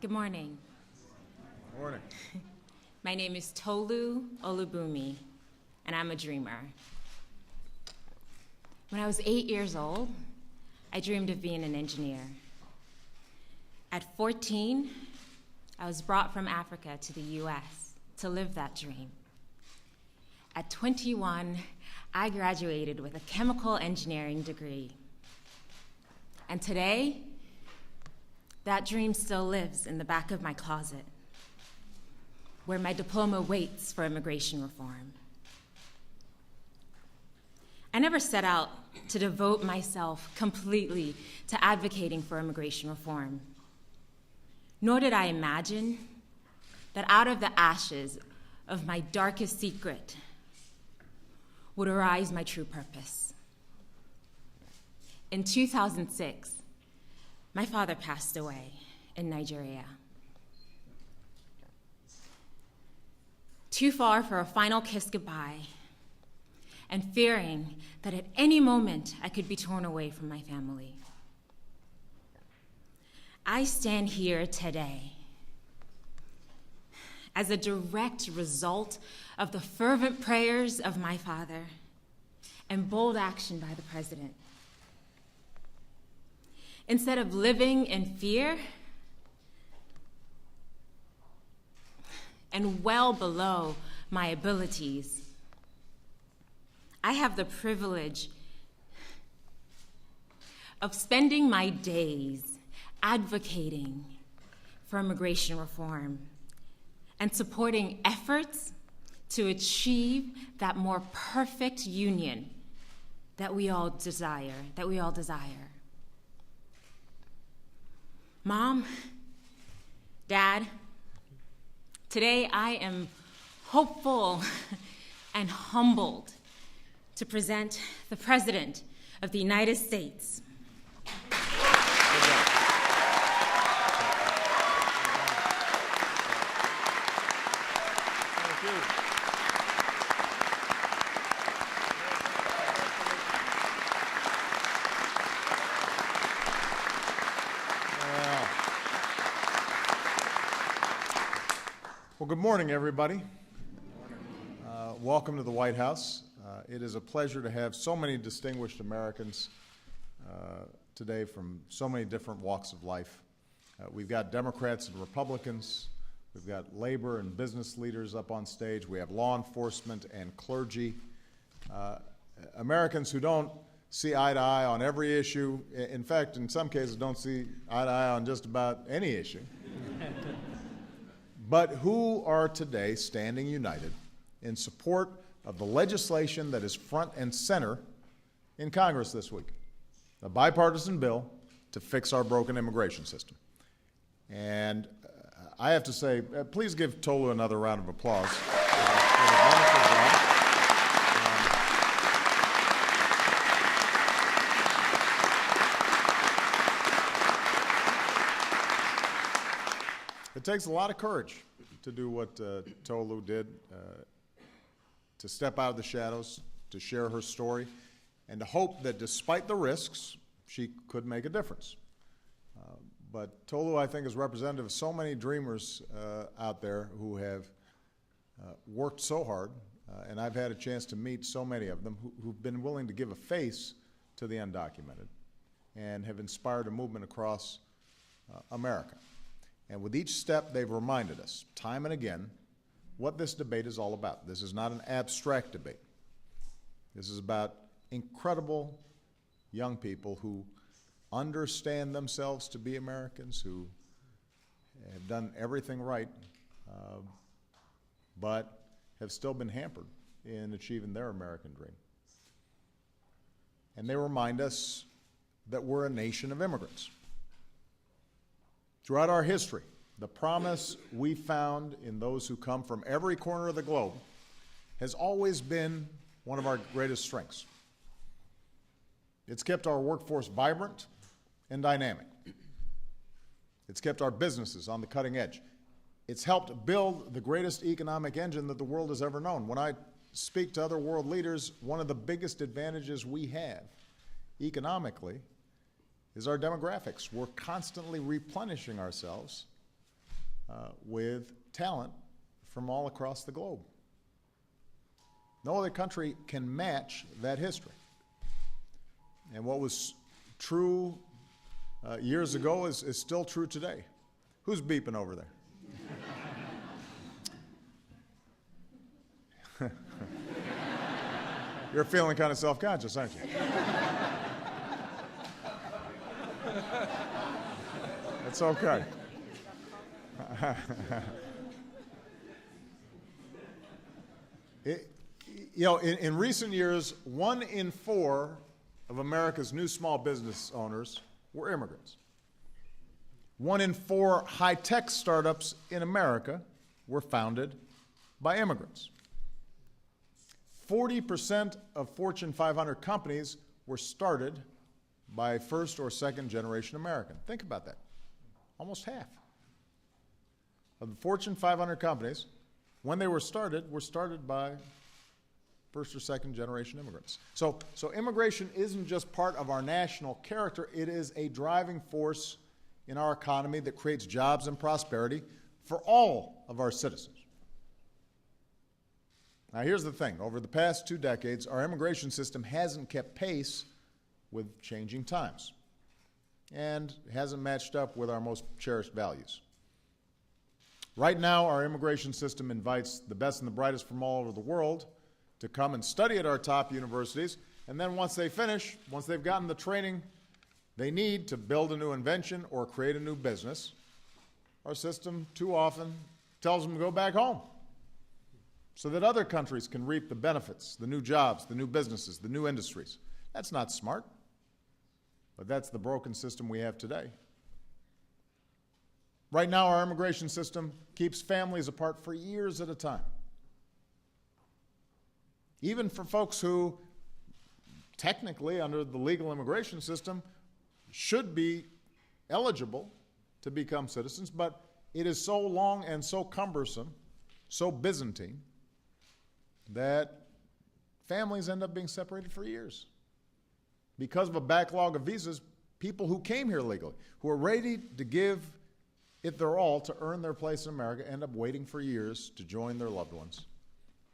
Good morning. Morning. My name is Tolu Olubumi, and I'm a dreamer. When I was 8 years old, I dreamed of being an engineer. At 14, I was brought from Africa to the US to live that dream. At 21, I graduated with a chemical engineering degree. And today, that dream still lives in the back of my closet, where my diploma waits for immigration reform. I never set out to devote myself completely to advocating for immigration reform, nor did I imagine that out of the ashes of my darkest secret would arise my true purpose. In 2006, my father passed away in Nigeria. Too far for a final kiss goodbye, and fearing that at any moment I could be torn away from my family. I stand here today as a direct result of the fervent prayers of my father and bold action by the president. Instead of living in fear and well below my abilities, I have the privilege of spending my days advocating for immigration reform and supporting efforts to achieve that more perfect union that we all desire. Mom, Dad, today I am hopeful and humbled to present the President of the United States. Well, good morning, everybody. Welcome to the White House. It is a pleasure to have so many distinguished Americans today from so many different walks of life. We've got Democrats and Republicans. We've got labor and business leaders up on stage. We have law enforcement and clergy. Americans who don't see eye to eye on every issue. In fact, in some cases, don't see eye to eye on just about any issue. But who are today standing united in support of the legislation that is front and center in Congress this week, a bipartisan bill to fix our broken immigration system. And I have to say, please give Tolu another round of applause for the wonderful job. It takes a lot of courage to do what Tolu did, to step out of the shadows, to share her story, and to hope that despite the risks, she could make a difference. But Tolu, I think, is representative of so many dreamers out there who have worked so hard, and I've had a chance to meet so many of them who've been willing to give a face to the undocumented and have inspired a movement across America. And with each step, they've reminded us, time and again, what this debate is all about. This is not an abstract debate. This is about incredible young people who understand themselves to be Americans, who have done everything right, but have still been hampered in achieving their American dream. And they remind us that we're a nation of immigrants. Throughout our history, the promise we found in those who come from every corner of the globe has always been one of our greatest strengths. It's kept our workforce vibrant and dynamic. It's kept our businesses on the cutting edge. It's helped build the greatest economic engine that the world has ever known. When I speak to other world leaders, one of the biggest advantages we have economically is our demographics. We're constantly replenishing ourselves with talent from all across the globe. No other country can match that history. And what was true years ago is still true today. Who's beeping over there? You're feeling kind of self-conscious, aren't you? It's okay. In recent years, 1 in 4 of America's new small business owners were immigrants. 1 in 4 high-tech startups in America were founded by immigrants. 40% of Fortune 500 companies were started by first or second generation American. Think about that. Almost half of the Fortune 500 companies, when they were started by first or second generation immigrants. So immigration isn't just part of our national character, it is a driving force in our economy that creates jobs and prosperity for all of our citizens. Now here's the thing, over the past 2 decades, our immigration system hasn't kept pace with changing times and hasn't matched up with our most cherished values. Right now, our immigration system invites the best and the brightest from all over the world to come and study at our top universities, and then once they finish, once they've gotten the training they need to build a new invention or create a new business, our system too often tells them to go back home so that other countries can reap the benefits, the new jobs, the new businesses, the new industries. That's not smart, but that's the broken system we have today. Right now, our immigration system keeps families apart for years at a time. Even for folks who, technically, under the legal immigration system, should be eligible to become citizens, but it is so long and so cumbersome, so Byzantine, that families end up being separated for years. Because of a backlog of visas, people who came here legally, who are ready to give it their all to earn their place in America, end up waiting for years to join their loved ones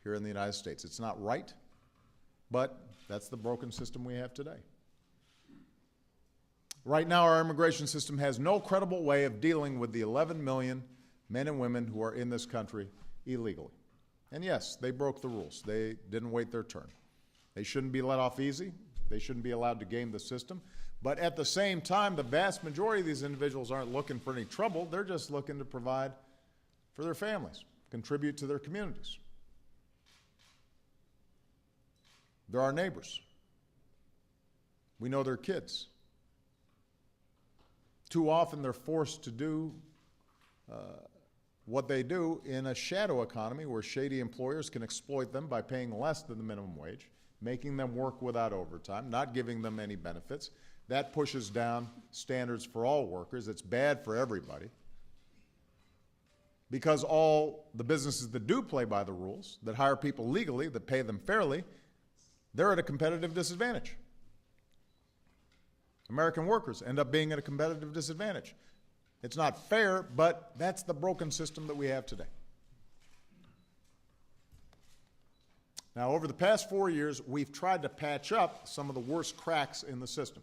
here in the United States. It's not right, but that's the broken system we have today. Right now, our immigration system has no credible way of dealing with the 11 million men and women who are in this country illegally. And yes, they broke the rules. They didn't wait their turn. They shouldn't be let off easy. They shouldn't be allowed to game the system. But at the same time, the vast majority of these individuals aren't looking for any trouble. They're just looking to provide for their families, contribute to their communities. They're our neighbors. We know their kids. Too often they're forced to do what they do in a shadow economy where shady employers can exploit them by paying less than the minimum wage, making them work without overtime, not giving them any benefits. That pushes down standards for all workers. It's bad for everybody. Because all the businesses that do play by the rules, that hire people legally, that pay them fairly, they're at a competitive disadvantage. American workers end up being at a competitive disadvantage. It's not fair, but that's the broken system that we have today. Now, over the past 4 years, we've tried to patch up some of the worst cracks in the system.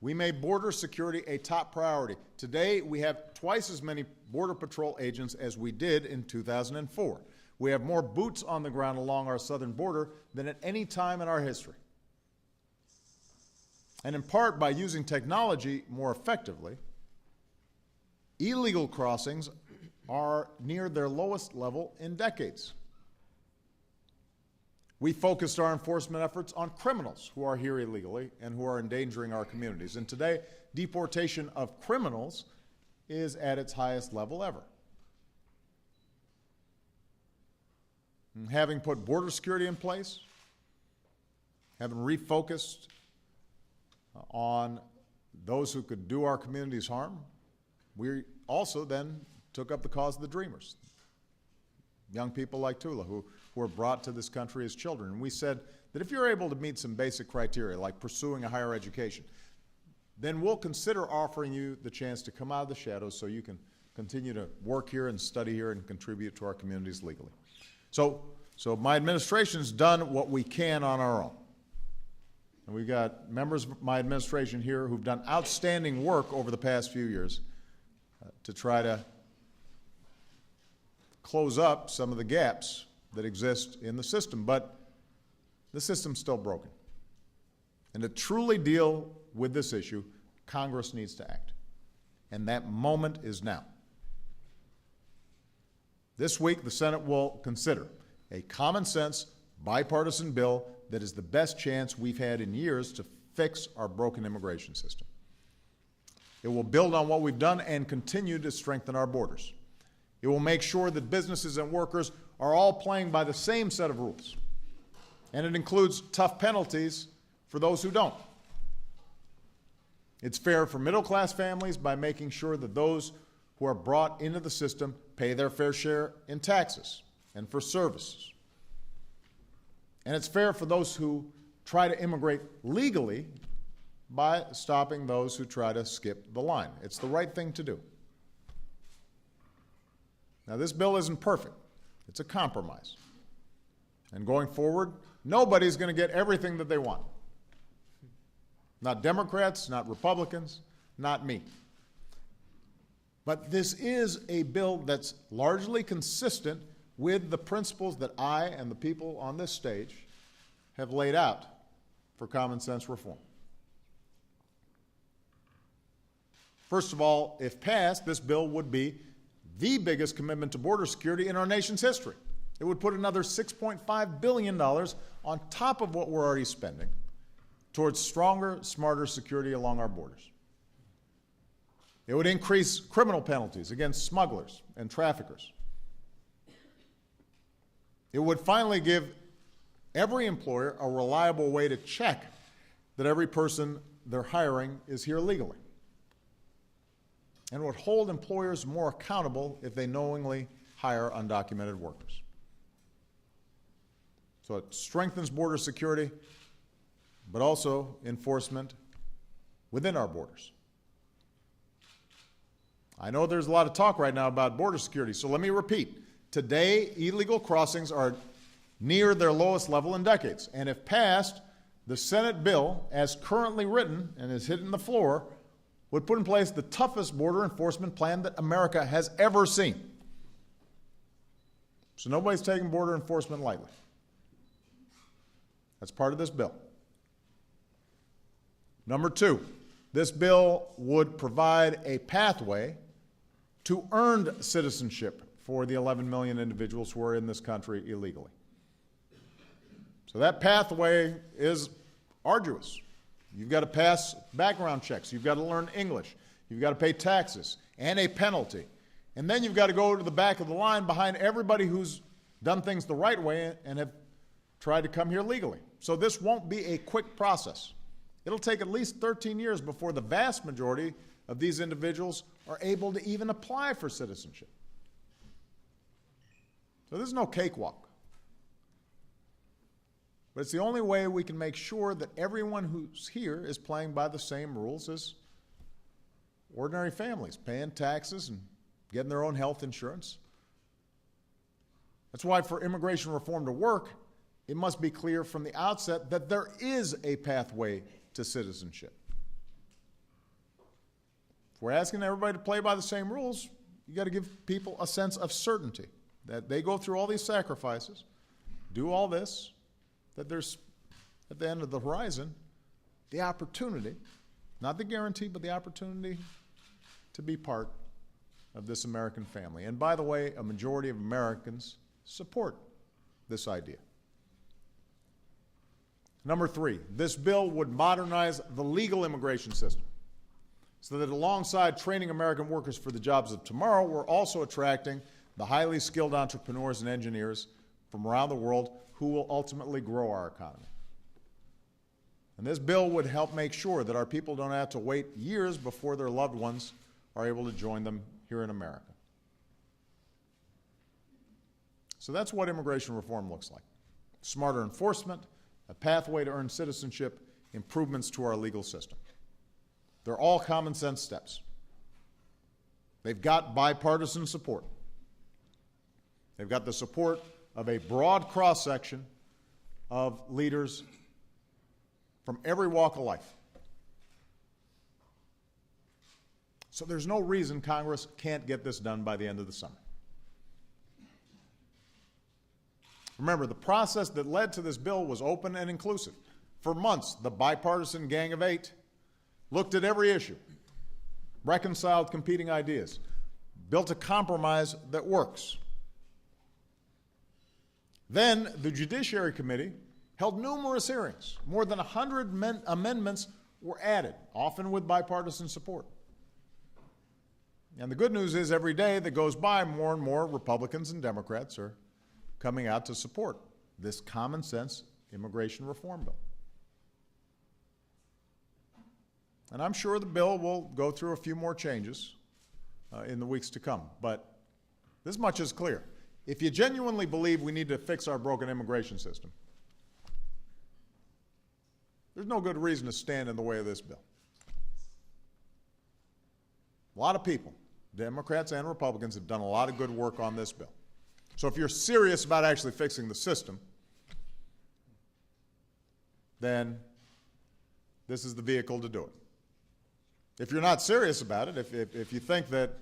We made border security a top priority. Today, we have twice as many Border Patrol agents as we did in 2004. We have more boots on the ground along our southern border than at any time in our history. And in part, by using technology more effectively, illegal crossings are near their lowest level in decades. We focused our enforcement efforts on criminals who are here illegally and who are endangering our communities. And today, deportation of criminals is at its highest level ever. And having put border security in place, having refocused on those who could do our communities harm, we also then took up the cause of the dreamers, young people like Tula who were brought to this country as children. And we said that if you're able to meet some basic criteria, like pursuing a higher education, then we'll consider offering you the chance to come out of the shadows so you can continue to work here and study here and contribute to our communities legally. So my administration's done what we can on our own. And we've got members of my administration here who've done outstanding work over the past few years to try to close up some of the gaps that exist in the system. But the system's still broken. And to truly deal with this issue, Congress needs to act. And that moment is now. This week, the Senate will consider a common-sense, bipartisan bill that is the best chance we've had in years to fix our broken immigration system. It will build on what we've done and continue to strengthen our borders. It will make sure that businesses and workers are all playing by the same set of rules. And it includes tough penalties for those who don't. It's fair for middle-class families by making sure that those who are brought into the system pay their fair share in taxes and for services. And it's fair for those who try to immigrate legally by stopping those who try to skip the line. It's the right thing to do. Now, this bill isn't perfect. It's a compromise. And going forward, nobody's going to get everything that they want. Not Democrats, not Republicans, not me. But this is a bill that's largely consistent with the principles that I and the people on this stage have laid out for common sense reform. First of all, if passed, this bill would be the biggest commitment to border security in our nation's history. It would put another $6.5 billion on top of what we're already spending towards stronger, smarter security along our borders. It would increase criminal penalties against smugglers and traffickers. It would finally give every employer a reliable way to check that every person they're hiring is here legally. And would hold employers more accountable if they knowingly hire undocumented workers. So it strengthens border security, but also enforcement within our borders. I know there's a lot of talk right now about border security, so let me repeat. Today, illegal crossings are near their lowest level in decades. And if passed, the Senate bill, as currently written and is hitting the floor, would put in place the toughest border enforcement plan that America has ever seen. So nobody's taking border enforcement lightly. That's part of this bill. Number two, this bill would provide a pathway to earned citizenship for the 11 million individuals who are in this country illegally. So that pathway is arduous. You've got to pass background checks. You've got to learn English. You've got to pay taxes and a penalty. And then you've got to go to the back of the line behind everybody who's done things the right way and have tried to come here legally. So this won't be a quick process. It'll take at least 13 years before the vast majority of these individuals are able to even apply for citizenship. So this is no cakewalk. But it's the only way we can make sure that everyone who's here is playing by the same rules as ordinary families, paying taxes and getting their own health insurance. That's why for immigration reform to work, it must be clear from the outset that there is a pathway to citizenship. If we're asking everybody to play by the same rules, you got to give people a sense of certainty that they go through all these sacrifices, do all this, that there's, at the end of the horizon, the opportunity, not the guarantee, but the opportunity to be part of this American family. And by the way, a majority of Americans support this idea. Number three, this bill would modernize the legal immigration system so that alongside training American workers for the jobs of tomorrow, we're also attracting the highly skilled entrepreneurs and engineers from around the world who will ultimately grow our economy. And this bill would help make sure that our people don't have to wait years before their loved ones are able to join them here in America. So that's what immigration reform looks like. Smarter enforcement, a pathway to earn citizenship, improvements to our legal system. They're all common sense steps. They've got bipartisan support. They've got the support of a broad cross-section of leaders from every walk of life. So there's no reason Congress can't get this done by the end of the summer. Remember, the process that led to this bill was open and inclusive. For months, the bipartisan Gang of Eight looked at every issue, reconciled competing ideas, built a compromise that works. Then the Judiciary Committee held numerous hearings. More than 100 amendments were added, often with bipartisan support. And the good news is every day that goes by, more and more Republicans and Democrats are coming out to support this common sense immigration reform bill. And I'm sure the bill will go through a few more changes in the weeks to come. But this much is clear. If you genuinely believe we need to fix our broken immigration system, there's no good reason to stand in the way of this bill. A lot of people, Democrats and Republicans, have done a lot of good work on this bill. So if you're serious about actually fixing the system, then this is the vehicle to do it. If you're not serious about it, if you think that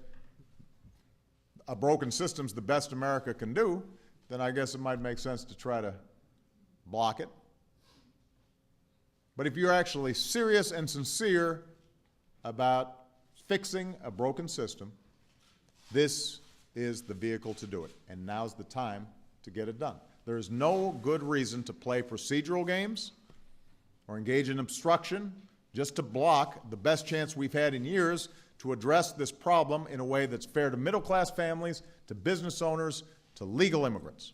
a broken system's the best America can do, then I guess it might make sense to try to block it. But if you're actually serious and sincere about fixing a broken system, this is the vehicle to do it. And now's the time to get it done. There is no good reason to play procedural games or engage in obstruction just to block the best chance we've had in years to address this problem in a way that's fair to middle-class families, to business owners, to legal immigrants.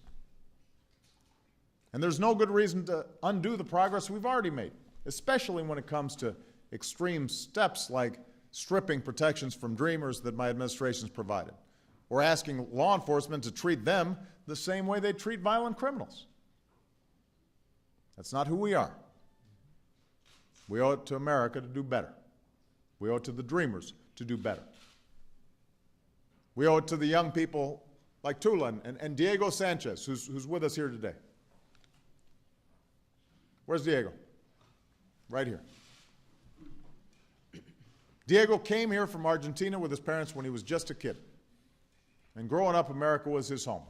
And there's no good reason to undo the progress we've already made, especially when it comes to extreme steps like stripping protections from Dreamers that my administration's provided, or asking law enforcement to treat them the same way they treat violent criminals. That's not who we are. We owe it to America to do better. We owe it to the Dreamers to do better. We owe it to the young people like Tula and Diego Sanchez, who's with us here today. Where's Diego? Right here. Diego came here from Argentina with his parents when he was just a kid. And growing up, America was his home.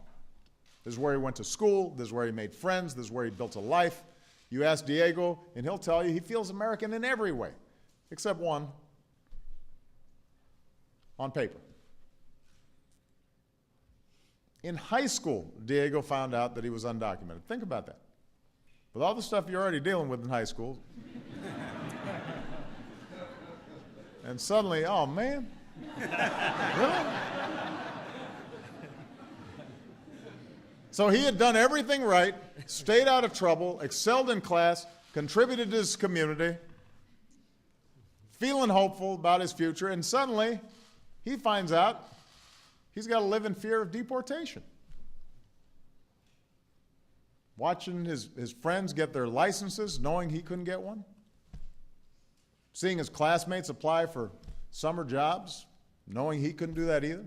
This is where he went to school. This is where he made friends. This is where he built a life. You ask Diego, and he'll tell you he feels American in every way, except one, on paper. In high school, Diego found out that he was undocumented. Think about that. With all the stuff you're already dealing with in high school, and suddenly, oh man, really? So he had done everything right, stayed out of trouble, excelled in class, contributed to his community, feeling hopeful about his future, and suddenly he finds out he's got to live in fear of deportation. Watching his friends get their licenses, knowing he couldn't get one. Seeing his classmates apply for summer jobs, knowing he couldn't do that either.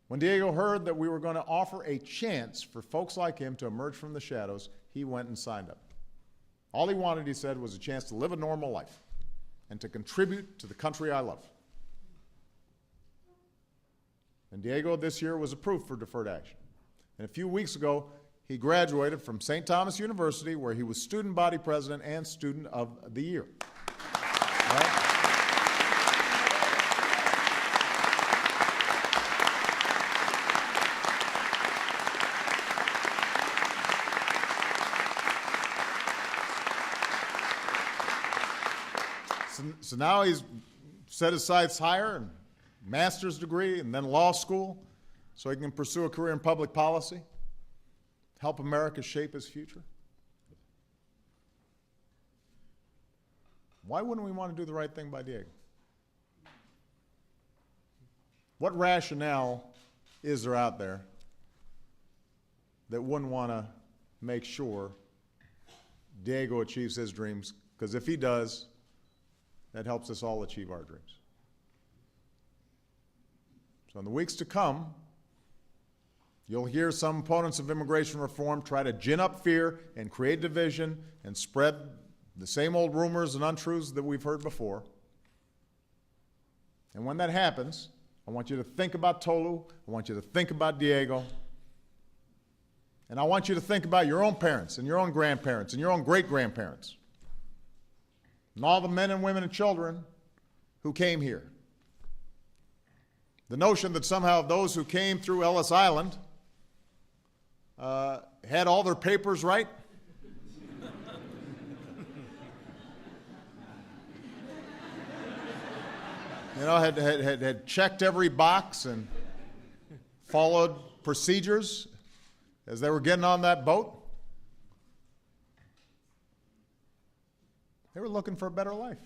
When Diego heard that we were going to offer a chance for folks like him to emerge from the shadows, he went and signed up. All he wanted, he said, was a chance to live a normal life and to contribute to the country I love. And Diego this year was approved for deferred action. And a few weeks ago, he graduated from St. Thomas University, where he was student body president and student of the year. Right? So now he's set his sights higher, and master's degree, and then law school, so he can pursue a career in public policy, help America shape his future. Why wouldn't we want to do the right thing by Diego? What rationale is there out there that wouldn't want to make sure Diego achieves his dreams? Because if he does, that helps us all achieve our dreams. So in the weeks to come, you'll hear some opponents of immigration reform try to gin up fear and create division and spread the same old rumors and untruths that we've heard before. And when that happens, I want you to think about Tolu, I want you to think about Diego, and I want you to think about your own parents and your own grandparents and your own great-grandparents and all the men and women and children who came here. The notion that somehow those who came through Ellis Island had all their papers right. You know, had checked every box and followed procedures as they were getting on that boat. They were looking for a better life,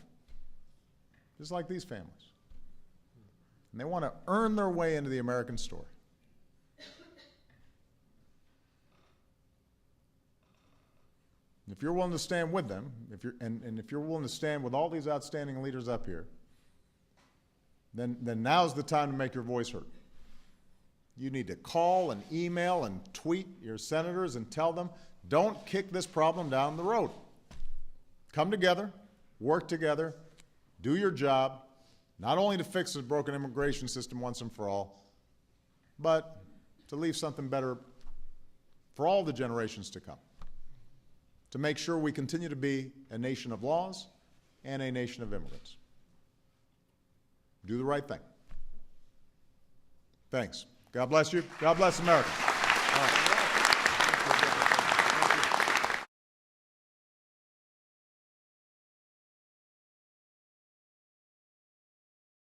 just like these families. And they want to earn their way into the American story. If you're willing to stand with them, if you're willing to stand with all these outstanding leaders up here, then now's the time to make your voice heard. You need to call and email and tweet your senators and tell them, don't kick this problem down the road. Come together, work together, do your job, not only to fix the broken immigration system once and for all, but to leave something better for all the generations to come. To make sure we continue to be a nation of laws and a nation of immigrants. Do the right thing. Thanks. God bless you. God bless America. All right.